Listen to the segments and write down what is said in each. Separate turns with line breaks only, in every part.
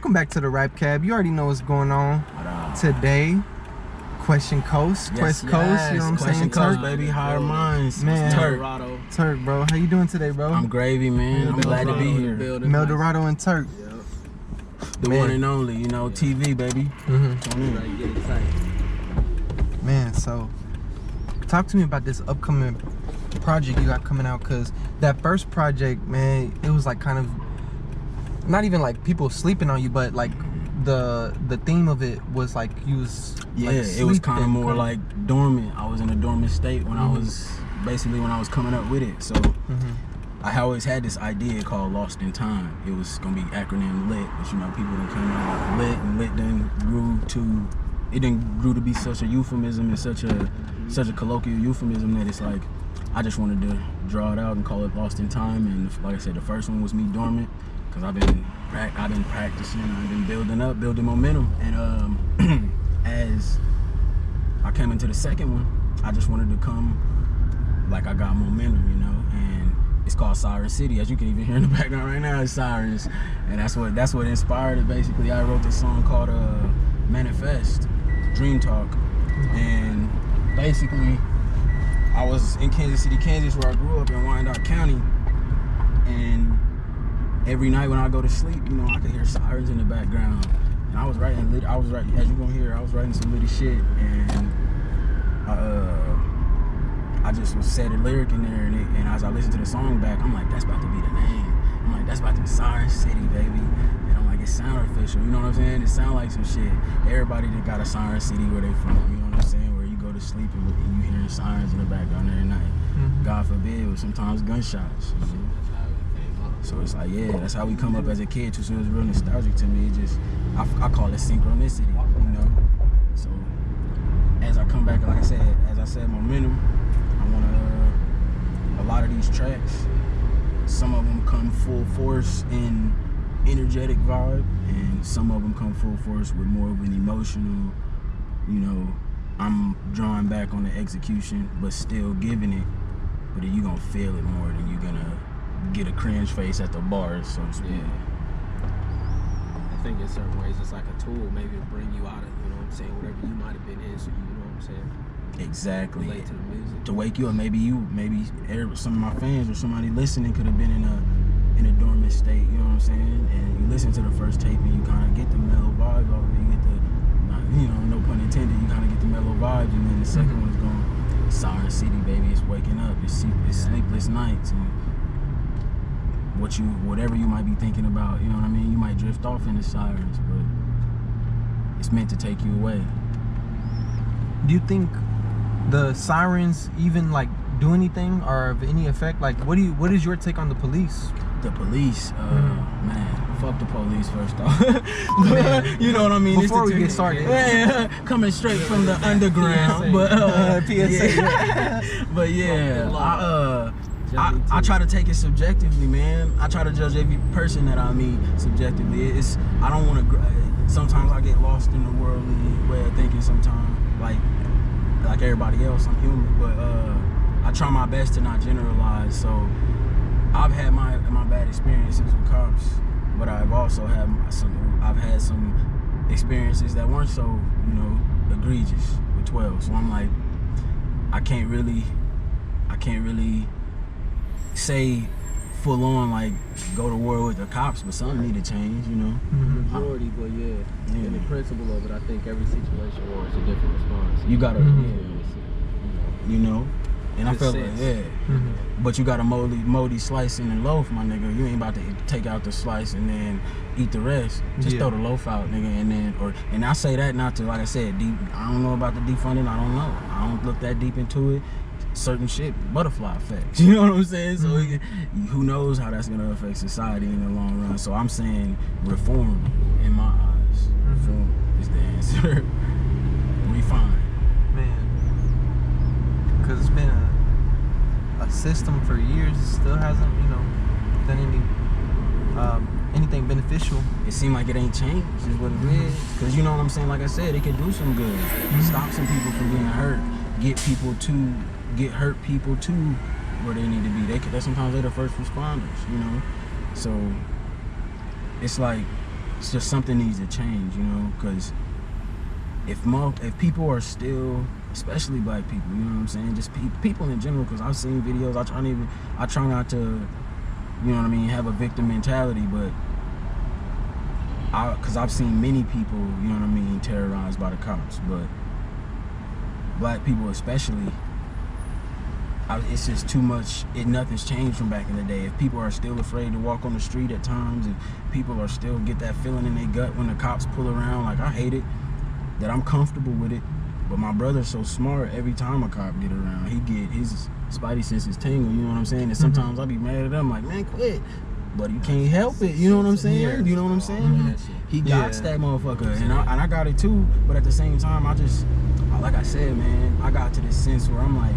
welcome back to the Rap Cab. You already know what's going on. Today, Question Coast. Quest Coast, you know what I'm saying?
Coast, baby, higher minds.
Man,
MELDORADO.
Turk, bro. How you doing today, bro?
I'm gravy, man. I'm glad to be here.
MELDORADO and Turk.
The one and only, you know, TV, baby.
Man, so talk to me about this upcoming project you got coming out, because that first project, man, it was like kind of not even like people sleeping on you, but like the theme of it was like you was
it was kind of more like dormant. I was in a dormant state when I was basically when I was coming up with it. So I always had this idea called Lost in Time. It was gonna be acronym LET, but you know, people done came out with LET, and LET then grew to be such a euphemism and such a colloquial euphemism that it's like I just wanted to draw it out and call it Lost in Time. And like I said, the first one was me dormant, because I've been practicing, I've been building momentum, and as I came into the second one, I just wanted to come like I got momentum, you know. And it's called Siren City, as you can even hear in the background right now. It's sirens, and that's what inspired it. Basically, I wrote this song called Manifest, Dream Talk, and basically I was in Kansas City, Kansas, where I grew up in Wyandotte County, and every night when I go to sleep, you know, I could hear sirens in the background. And I was writing, as you're gonna hear, I was writing some litty shit, and I just was said a lyric in there, and as I listened to the song back, I'm like, that's about to be the name. I'm like, that's about to be Siren City, baby. And I'm like, it sound official, you know what I'm saying? It sound like some shit. Everybody that got a Siren City where they from, you know what I'm saying? Where you go to sleep and you hearing sirens in the background every night. God forbid, or sometimes gunshots, you know? So it's like, yeah, that's how we come up as a kid too. So it was real nostalgic to me. It just, I call it synchronicity, you know. So as I come back, like I said, momentum. I want a lot of these tracks, some of them come full force in energetic vibe, and some of them come full force with more of an emotional, you know, I'm drawing back on the execution, but still giving it. But then you gonna feel it more than you gonna get a cringe face at the bars, so to speak.
I think in certain ways it's like a tool, maybe to bring you out of, you know what I'm saying, whatever you might have been in, so you know what I'm saying.
Exactly.
Relate to the music.
To wake you up. Maybe some of my fans or somebody listening could have been in a dormant state, you know what I'm saying? And you listen to the first tape and you kind of get the mellow vibe of it. You get the, you know, no pun intended, you kind of get the mellow vibes, and then the second one is going, Siren City, baby, it's waking up, it's sleepless nights, and whatever you might be thinking about, you know what I mean? You might drift off into sirens, but it's meant to take you away.
Do you think the sirens even like do anything or of any effect? Like, what is your take on the police?
The police, man, fuck the police first off. You know what I mean?
Before we get started,
coming straight from the underground, but but yeah, I try to take it subjectively, man. I try to judge every person that I meet subjectively. I don't want to. Sometimes I get lost in the worldly way of thinking. Sometimes, like everybody else, I'm human, but I try my best to not generalize. So I've had my bad experiences with cops, but I've also had some experiences that weren't so, you know, egregious with 12. So I'm like, I can't really say full on like go to war with the cops, but something need to change, you know.
Majority, but in the principle of it, I think every situation warrants a different response.
You gotta, you know. And I feel like, but you got a moldy slice in the loaf, my nigga. You ain't about to take out the slice and then eat the rest. Just throw the loaf out, nigga, and I say that not to, like I said, I don't know about the defunding. I don't know. I don't look that deep into it. Certain shit, butterfly effects. You know what I'm saying? So who knows how that's gonna affect society in the long run. So I'm saying reform, in my eyes. Reform is the answer. Refine.
Man, because it's been a system for years. It still hasn't, you know, done anything beneficial.
It seems like it ain't changed, is what it is. Because you know what I'm saying? Like I said, it can do some good. Stop some people from being hurt. Get hurt people to where they need to be. Sometimes they're the first responders, you know. So it's like it's just something needs to change, you know, because if people are still, especially black people, you know what I'm saying, just people in general, because I've seen videos, I try not to, you know what I mean, have a victim mentality, but because I've seen many people, you know what I mean, terrorized by the cops, but black people especially, it's just too much. Nothing's changed from back in the day. If people are still afraid to walk on the street at times, if people are still get that feeling in their gut when the cops pull around, like I hate it, that I'm comfortable with it, but my brother's so smart, every time a cop get around, he get his spidey senses tingle, you know what I'm saying? And sometimes I be mad at him, like, man, quit. But you can't help it, you know what I'm saying?
Yeah.
You know what I'm saying? He got that motherfucker, and I got it too, but at the same time, like I said, man, I got to this sense where I'm like,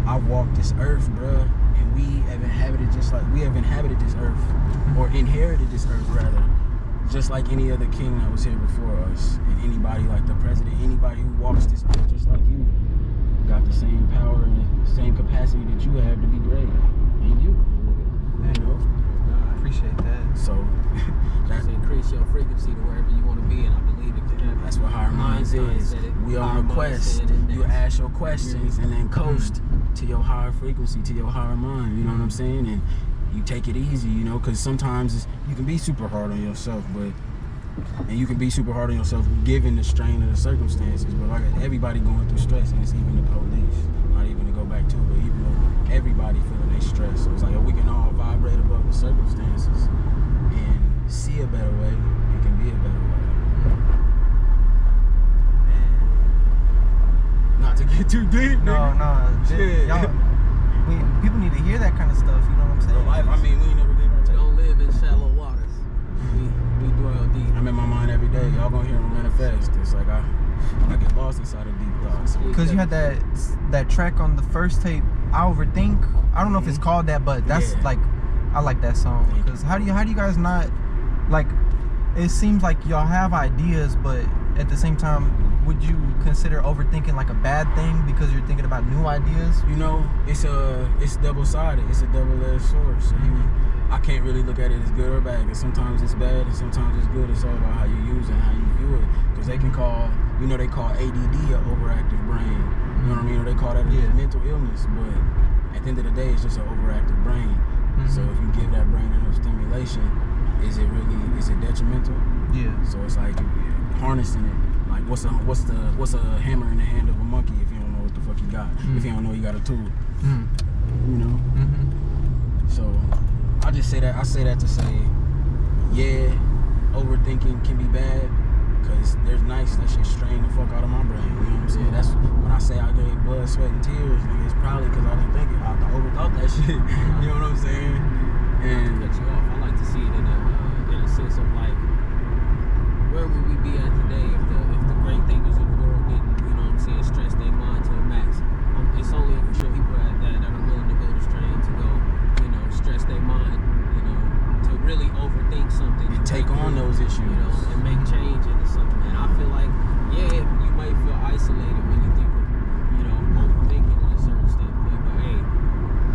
I walked this earth, bruh, and we have inhabited this earth, or inherited this earth, rather, just like any other king that was here before us, and anybody like the president, anybody who walks this earth just like you, got the same power and the same capacity that you have to be great, and you know?
Appreciate that.
So,
Just increase your frequency to wherever you want to be, and I believe it can happen.
that's what higher minds is. We on a quest. You ask your questions and then coast to your higher frequency, to your higher mind. You know what I'm saying? And you take it easy, you know, because sometimes you can be super hard on yourself, and you can be super hard on yourself given the strain of the circumstances. But like everybody going through stress, and it's even the police. Not even to go back to it, but even though everybody feeling their stress, so it's like we can all vibrate above the circumstances and see a better way. It can be a better way.
Man.
Not to get too deep.
No,
shit.
People need to hear that kind of stuff. You know what I'm saying?
Life, I mean, we ain't never gave our take.
Don't live in shallow waters. We dwell deep.
I'm in my mind every day. Y'all gonna hear them manifest. It's like I get lost inside of deep thoughts.
Because you had that track on the first tape, I Overthink. I don't know if it's called that, but that's like, I like that song. Because how do you guys not, like, it seems like y'all have ideas, but at the same time, would you consider overthinking like a bad thing because you're thinking about new ideas?
You know, it's double-sided. It's a double-edged sword. So I can't really look at it as good or bad, because sometimes it's bad and sometimes it's good. It's all about how you use it and how you view it. Because they can call, you know, they call ADD an overactive brain. You know what I mean? Or they call that a mental illness. But at the end of the day, it's just an overactive brain. So if you give that brain enough stimulation, is it detrimental? Yeah. So it's like harnessing it. Like what's a hammer in the hand of a monkey if you don't know what the fuck you got? If you don't know you got a tool. You know? So I say that to say, yeah, overthinking can be bad, because there's nights that shit strain the fuck out of my brain. You know what I'm saying? That's when I say I gave blood, sweat, and tears, nigga, it's probably because I didn't think it. I overthought that shit. You know what I'm saying? And
to cut you off, I like to see it in a sense of like, where would we be at today if the great thinkers of the world didn't, you know what I'm saying, stress their mind to the max? It's only for sure people that are willing to go the strain to go, you know, stress their mind, you know, to really overthink something.
And take on those issues.
You know, and make change into something. And I feel like, yeah, you might feel isolated when you think of, you know, overthinking in a certain standpoint, but hey,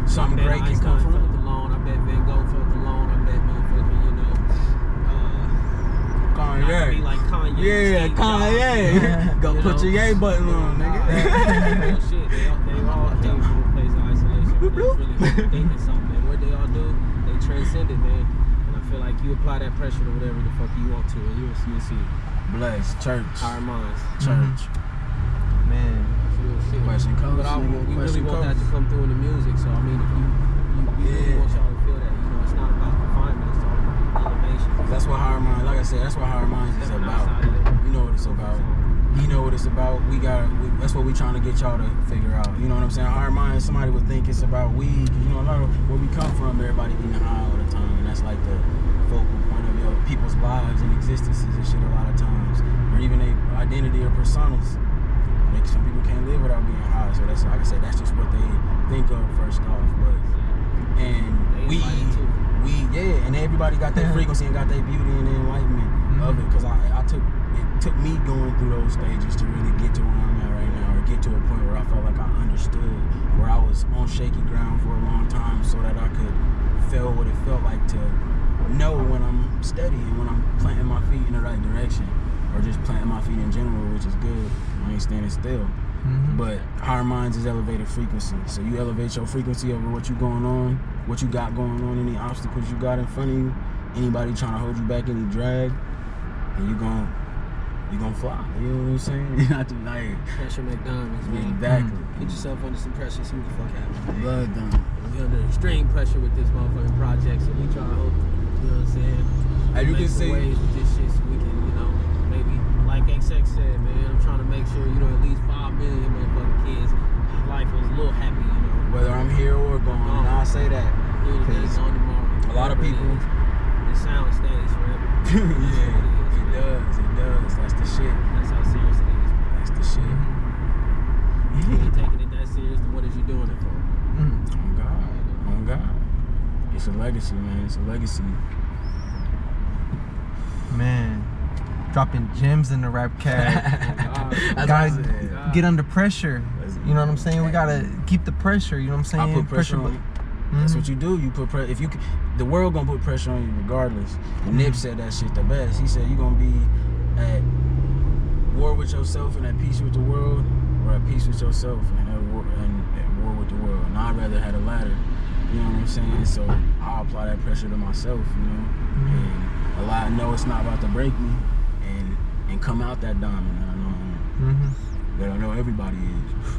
something great can come from it.
I bet Van Gogh felt alone. I bet motherfucking, you know,
Kanye.
Not to be like Kanye.
Yeah, Kanye. Go put your yay button on, nigga.
Real shit. They all came from a place of isolation. They was really thinking something. And what they all do, they transcended, man. And I feel like you apply that pressure to whatever the fuck you want to, and you'll see.
Bless. Church.
Higher minds.
Church.
Man.
Question comes.
But we really want that to come through in the music. So I mean, if you really want y'all to feel that, you know, it's not about confinement. It's all about elevation.
That's what higher minds. Like I said, that's what higher minds is about. You know what it's about. You know what it's about. That's what we trying to get y'all to figure out. You know what I'm saying? Higher minds. Somebody would think it's about weed. You know, a lot of where we come from, everybody getting high all the time, and that's like the focal point of people's lives and existences and shit a lot of times, or even their identity or personas. Like some people can't live without being high. So that's, like I said, that's just what they think of first off. But and everybody got their frequency and got their beauty and the enlightenment of it. Because it took me going through those stages to really get to where I'm at right now, or get to a point where I felt like I understood, where I was on shaky ground for a long time, so that I could feel what it felt like to know when I'm steady and when I'm planting my feet in the right direction, or just planting my feet in general, which is good. I ain't standing still. But higher minds is elevated frequency. So you elevate your frequency over what you going on, what you got going on, any obstacles you got in front of you, anybody trying to hold you back, any drag, and you gonna fly. You know what I'm saying? You have to like
Pressure make diamonds, man.
exactly.
Put yourself under some pressure, see what the fuck happens.
Blood done.
We under extreme pressure with this motherfucking project, so we try to hope, you know what I'm saying?
As you
Make
can
some
see,
ways with this shit so we can, you know, maybe, like XX said, man, I'm trying to make sure, you know, at least 5 million motherfucking kids' life was a little happy, you know.
whether I'm here or gone, and I say that.
Here today, gone tomorrow.
A lot of people.
The sound stays forever.
Yeah, it does. That's the shit.
That's how serious it is.
That's the shit.
If you ain't taking it that serious, then what is you doing it for?
On God. It's a legacy, man. It's a legacy.
Man, dropping gems in the rap cat.
That's
Gotta
what I said.
get under pressure. You know what I'm saying? We gotta keep the pressure. You know what I'm saying?
I put pressure on you. That's what you do. You put pressure. If you, the world gonna put pressure on you regardless. And Nip said that shit the best. He said you gonna be at war with yourself and at peace with the world, or at peace with yourself and at war with the world. And I'd rather have the latter. You know what I'm saying? So I'll apply that pressure to myself. You know, and a lot know it's not about to break me, and come out that diamond. That I know everybody is.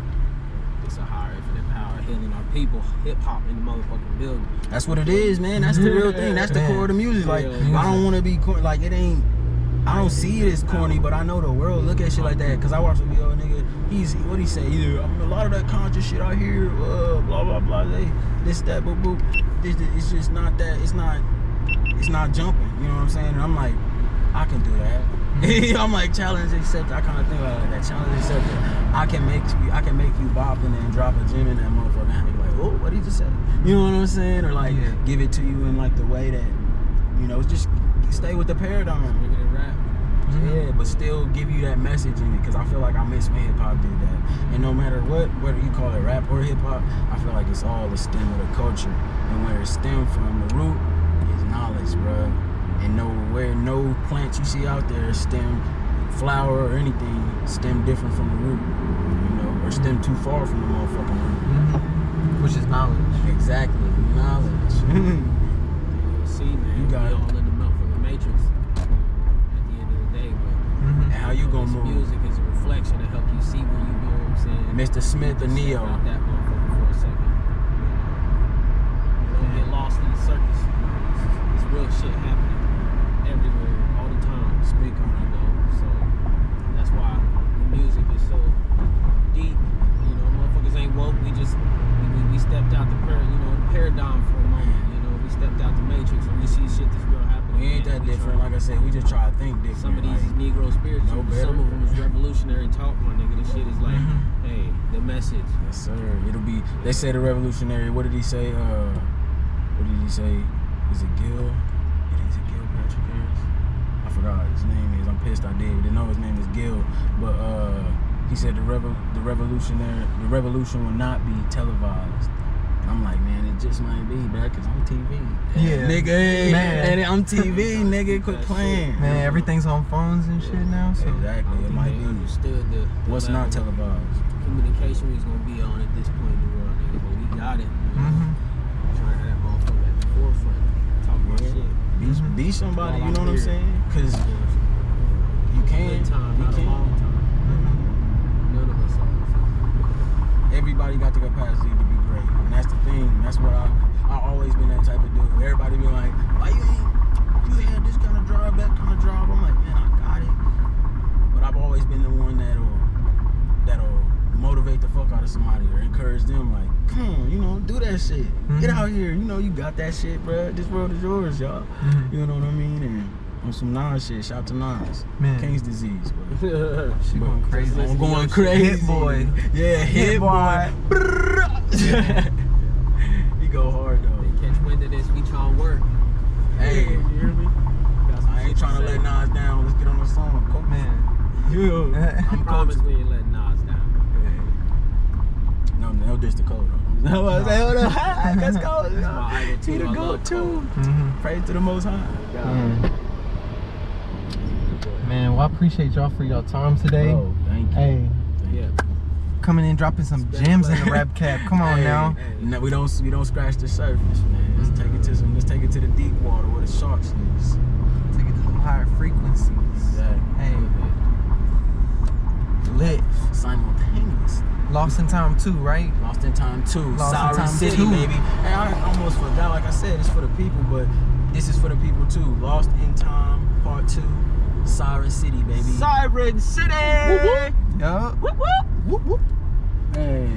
It's a higher infinite power healing our people. Hip hop in the motherfucking building.
That's what it is, man. That's the real thing. That's the core of the music. Like, I don't want to be corny. Like, it ain't. I don't see it as corny, but I know the world look at shit like that. Cause I watch a video, nigga. What he say? Either a lot of that conscious shit out here, blah blah blah. This that boop boop. It's just not that. It's not jumping. You know what I'm saying? And I'm like, I can do that. I'm like, challenge accepted. I kind of think like that. Challenge accepted. I can make you bop and then drop a gem in that motherfucker. And you're like, oh, what did he just say? You know what I'm saying? Or like, give it to you in like the way that, you know, just stay with the paradigm.
Make it a rap.
Yeah, but still give you that message in it, because I feel like I miss when hip hop did that. And no matter what, whether you call it rap or hip hop, I feel like it's all the stem of the culture. And where it stemmed from, the root is knowledge, bro. And no plants you see out there stem, flower or anything, stem different from the root, you know, or stem too far from the motherfucking root.
Which is knowledge.
Exactly, knowledge.
See, man,
You got
we
it.
all in the milk from the matrix at the end of the day, but
And how you gonna
this
move?
music is a reflection to help you see where you know what I'm saying.
Mr. Smith or
Just
Neo.
step out that motherfucker for a second. Don't get lost in the circus. There's real shit happening everywhere, all the time.
Speak on
You know, so that's why the music is so deep. You know, motherfuckers ain't woke. We stepped out the paradigm for a moment. You know, we stepped out the matrix and we see shit that's real happening.
We ain't that different. Like I said, we just try to think different.
Some of these is
like,
Negro spiritual.
no better.
Some of them is revolutionary talk, my nigga. This shit is like, hey, the message.
Yes, sir. It'll be. They say the revolutionary. What did he say? What did he say? Is it Gil? Is it Gil Patrick Harris? I forgot his name is. I'm pissed I did. Didn't know his name is Gil. But he said the revolution will not be televised. And I'm like, man, it just might be, bro, cause I'm TV.
Yeah,
nigga.
man.
And I'm TV, nigga. Quit playing.
Man, everything's on phones and shit now. So
Exactly. It might
They
be.
understood the
What's not
level of
televised?
communication we was gonna be on at this point in the world, nigga. But we got it. Trying to have that motherfucker at the forefront. Talk about shit.
Be somebody,
All
you know
out
what I'm
here.
saying? Cause you can,
Good time,
you
not a long
can.
time. None of us are.
Everybody got the capacity to be great, and that's the thing. That's what I always been that type of dude. Everybody be like, why you had this kind of drive, that kind of drive? I'm like, man, I got it. But I've always been the one that'll motivate the fuck out of somebody or encourage them, like, come on, you know, do that shit. Get out here, you know, you got that shit, bro. This world is yours, y'all. You know what I mean? And on some Nas shit, shout to Nas.
Man.
King's disease, bro.
she going crazy.
I'm going crazy.
Hit boy.
Yeah, hit boy. He go hard though.
They catch wind of this, we trying to work.
Hey,
You hear me? Got some
I ain't
shit
trying to
say.
let Nas down. Let's get on the song. Coach.
Man.
Yeah.
I
I'm
promise
coaching.
we ain't letting Nas down.
No no diss to Cole though. No, I say, hold on, let's go.
That's my idol too.
He the
I
GOAT
love
too.
Mm-hmm.
Praise to the Most High.
Man, well, I appreciate y'all for your time today.
Bro, thank you.
Hey,
Yeah.
coming in, dropping some gems in the rap cap. Come on
Hey,
now.
No, we don't scratch the surface, man. Let's take it to the deep water where the sharks lives.
Take it to some higher frequencies.
Exactly.
Hey, lit.
Simultaneously.
Lost in Time 2, right?
Lost in Time 2.
Lost in
Siren
Time
City,
2.
baby. Hey, I almost forgot. Like I said, it's for the people, but this is for the people too. Lost in Time Part 2. Siren City, baby.
Siren City.
Yup.
Whoop, whoop.
Whoop, whoop.
Hey.